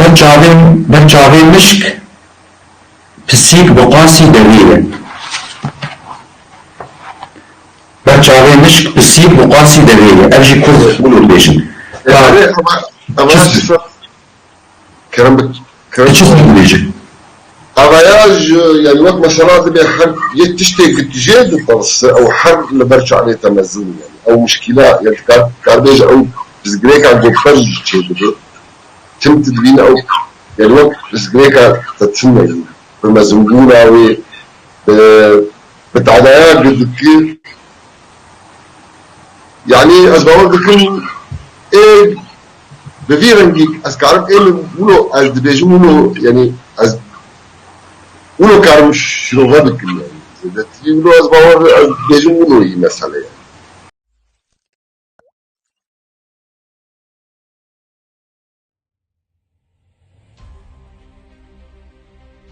برچاوی مشک پسیک بقاسی دویه برچاوی مشک پسیک بقاسی دویه ابجی كل بولو بيشن كلام تشوفني بيجي افياج يعني وقت مثلا تبي حر يتشتي تجي فرص او حر لبرش عليه تمزون يعني او مشكله يعني كاربيج او بزجريكا جوكر تشي تم تدبين او يعني وقت بزجريكا تتسمى يعني بمزونجونا و بتعدايا بالذكر يعني اسباب ذكر ايه بفيرنجي اسكارب ايه بقولوا از دبيجونو يعني از اونو کارمش شروع بکنیم. زدتی اونو از باور بیجون اونویی مثلا.